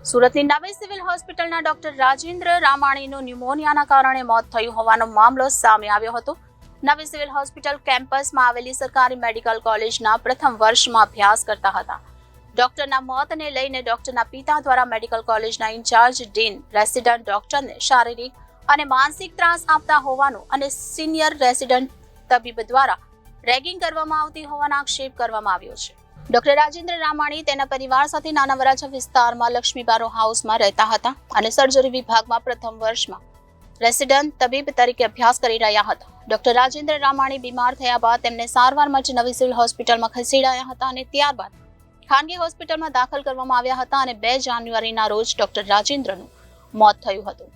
સુરતની નવી સિવિલ હોસ્પિટલના ડોક્ટર રાજેન્દ્ર રામાણીનું ન્યુમોનિયાના કારણે મોત થયું હોવાનો મામલો સામે આવ્યો હતો। નવી સિવિલ હોસ્પિટલ કેમ્પસમાં આવેલી સરકારી મેડિકલ કોલેજના પ્રથમ વર્ષમાં અભ્યાસ કરતા હતા। ડોક્ટરના મોતને લઈને ડોક્ટરના પિતા દ્વારા મેડિકલ કોલેજના ઇન્ચાર્જ ડીન રેસિડન્ટ ડોક્ટરને શારીરિક અને માનસિક ત્રાસ આપતા હોવાનું અને સિનિયર રેસિડન્ટ તબીબ દ્વારા રેગિંગ કરવામાં આવતી હોવાનો આક્ષેપ કરવામાં આવ્યો છે। ડોક્ટર રાજેન્દ્ર રામાણી તેના પરિવાર સાથે નાના વરાછા વિસ્તારમાં લક્ષ્મીબારો હાઉસમાં રહેતા હતા અને સર્જરી વિભાગમાં પ્રથમ વર્ષમાં રેસિડન્ટ તબીબ તરીકે અભ્યાસ કરી રહ્યા હતા। ડોક્ટર રાજેન્દ્ર રામાણી બીમાર થયા બાદ તેમને સારવાર માટે નવી સિવિલ હોસ્પિટલમાં ખસેડાયા હતા અને ત્યારબાદ ખાનગી હોસ્પિટલમાં દાખલ કરવામાં આવ્યા હતા અને 2 જાન્યુઆરીના રોજ ડોક્ટર રાજેન્દ્રનું મોત થયું હતું।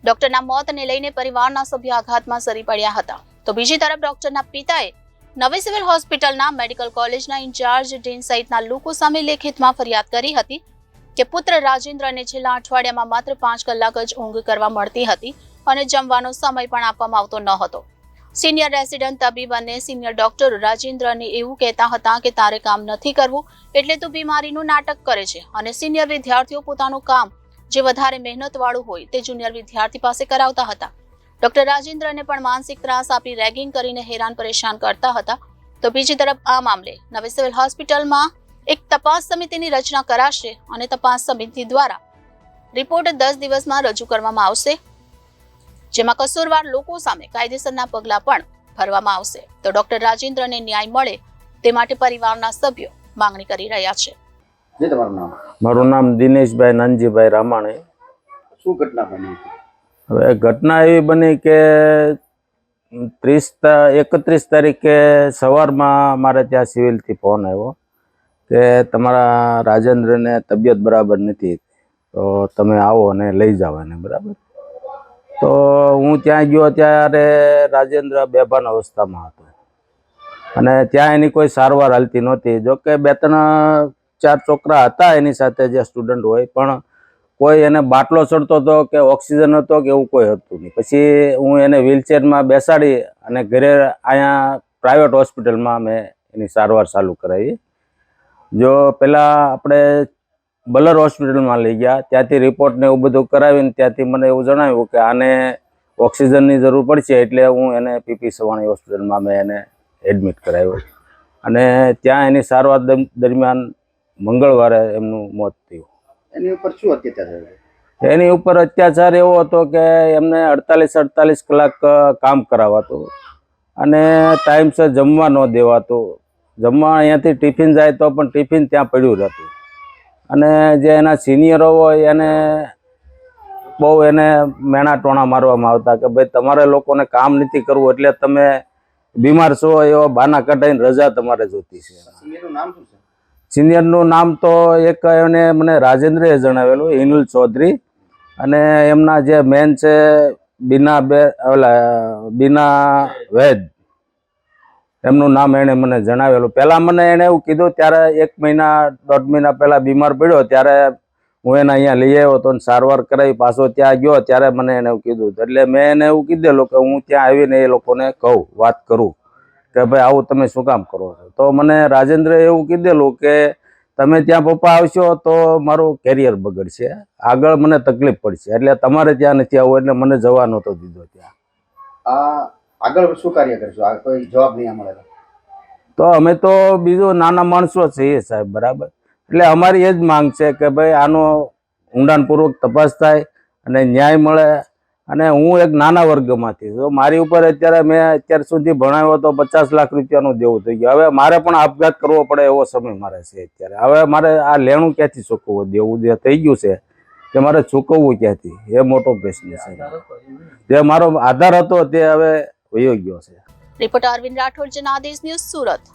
ડોક્ટરના મોતને લઈને પરિવારના સભ્યો આઘાતમાં સરી પડ્યા હતા। તો બીજી તરફ ડોક્ટરના પિતાએ નવી સિવિલ હોસ્પિટલના મેડિકલ કોલેજના ઇન્ચાર્જ ડીન સહિતના લોકો સામે લેખિતમાં ફરિયાદ કરી હતી કે પુત્ર રાજેન્દ્રને છેલ્લા અઠવાડિયામાં માત્ર 5 કલાક જ ઊંઘ કરવા મળતી હતી અને જમવાનો સમય પણ આપવામાં આવતો ન હતો। સિનિયર રેસિડન્ટ તબીબ અને સિનિયર ડોક્ટર રાજેન્દ્રને એવું કહેતા હતા કે તારે કામ નથી કરવું એટલે તું બીમારીનું નાટક કરે છે અને સિનિયર વિદ્યાર્થીઓ પોતાનું કામ જે વધારે મહેનતવાળું હોય તે જુનિયર વિદ્યાર્થી પાસે કરાવતા હતા। ડોક્ટર રાજેન્દ્રને પણ માનસિક ત્રાસ આપી રેગિંગ કરીને હેરાન પરેશાન કરતા હતા। તો બીજી તરફ આ મામલે નવી સિવિલ હોસ્પિટલમાં એક તપાસ સમિતિની રચના કરાશે અને તપાસ સમિતિ દ્વારા રિપોર્ટ 10 દિવસમાં રજૂ કરવામાં આવશે, જેમાં કસૂરવાર લોકો સામે કાયદેસરના પગલાં પણ ભરવામાં આવશે। તો ડોક્ટર રાજેન્દ્રને ન્યાય મળે તે માટે પરિવારના સભ્યો માંગણી કરી રહ્યા છે। જે તમારું નામ? મારું નામ દિનેશભાઈ નાનજીભાઈ રામાણી। શું ઘટના બની હતી? હવે ઘટના એવી બની કે 31 તારીખે સવારમાં મારે ત્યાં સિવિલથી ફોન આવ્યો કે તમારા રાજેન્દ્રને તબિયત બરાબર નથી, તો તમે આવો અને લઈ જાઓ એને, બરાબર। તો હું ત્યાં ગયો ત્યારે રાજેન્દ્ર બેભાન અવસ્થામાં હતો અને ત્યાં એની કોઈ સારવાર હાલતી નહોતી। જોકે 2-4 છોકરા હતા એની સાથે જે સ્ટુડન્ટ હોય, પણ કોઈ એને બાટલો ચડતો હતો કે ઓક્સિજન હતો કે એવું કોઈ હતું નહીં। પછી હું એને વ્હીલચેરમાં બેસાડી અને ઘરે અહીંયા પ્રાઇવેટ હોસ્પિટલમાં મેં એની સારવાર ચાલુ કરાવી। જો પહેલાં આપણે બલર હોસ્પિટલમાં લઈ ગયા, ત્યાંથી રિપોર્ટ ને એવું બધું કરાવીને ત્યાંથી મને એવું જણાવ્યું કે આને ઓક્સિજનની જરૂર પડશે, એટલે હું એને પીપી સવાણી હોસ્પિટલમાં મેં એને એડમિટ કરાવ્યો અને ત્યાં એની સારવાર દરમિયાન મંગળવારે એમનું મોત થયું। એની ઉપર શું અત્યાચાર થયો? એની ઉપર અત્યાચાર એવો હતો કે એમને 48 કલાક કામ કરાવાતું અને ટાઈમસર જમવા ન દેવાતું। જમવા અહીંયાથી ટિફિન જાય તો પણ ટિફિન ત્યાં પડ્યું રહેતું અને જે એના સિનિયરો હોય એને બહુ એને મેણા ટોણા મારવામાં આવતા કે ભાઈ તમારે લોકોને કામ નથી કરવું એટલે તમે બીમાર છો એવા બાના કઢાઈને રજા તમારે જોતી છે। સિનિયરનું નામ શું છે? સિનિયરનું નામ તો એક એને મને રાજેન્દ્રએ જણાવેલું, હિનુલ ચૌધરી, અને એમના જે મેન છે બીના વૈદ, એમનું નામ એણે મને જણાવેલું। પહેલાં મને એણે એવું કીધું, ત્યારે 1-1.5 મહિના પહેલાં બીમાર પડ્યો ત્યારે હું એને અહીંયા લઈ આવ્યો હતો અને સારવાર કરાવી પાછો ત્યાં ગયો ત્યારે મને એને એવું કીધું, એટલે મેં એને એવું કીધેલું કે હું ત્યાં આવીને એ લોકોને કહું, વાત કરું કે ભાઈ આવું તમે શું કામ કરો છો। તો મને રાજેન્દ્રએ એવું કીધેલું કે તમે ત્યાં પપ્પા આવશો તો મારું કેરિયર બગડશે, આગળ મને તકલીફ પડશે, એટલે તમારે ત્યાં નથી આવવું, એટલે મને જવા નહોતો દીધો ત્યાં। આગળ શું કાર્ય કરશો? આ કોઈ જવાબ નહીં મળે તો અમે તો બીજું નાના માણસો છીએ સાહેબ, બરાબર, એટલે અમારી એ જ માંગ છે કે ભાઈ આનો ઊંડાણપૂર્વક તપાસ થાય અને ન્યાય મળે। અને હું એક નાના વર્ગમાંથી, તો મારી ઉપર મેં અત્યાર સુધી ભણાવ્યો તો 50 લાખ રૂપિયાનું દેવું થઈ ગયું। હવે મારે પણ આપઘાત કરવો પડે એવો સમય મારે છે અત્યારે। હવે મારે આ લેણું ક્યાંથી ચૂકવવું, દેવું જે થઈ ગયું છે તે મારે ચૂકવવું ક્યાંથી, એ મોટો પ્રશ્ન છે। જે મારો આધાર હતો તે હવે વયો ગયો છે। Reporter Arvind Rathod, Janadesh news, Surat.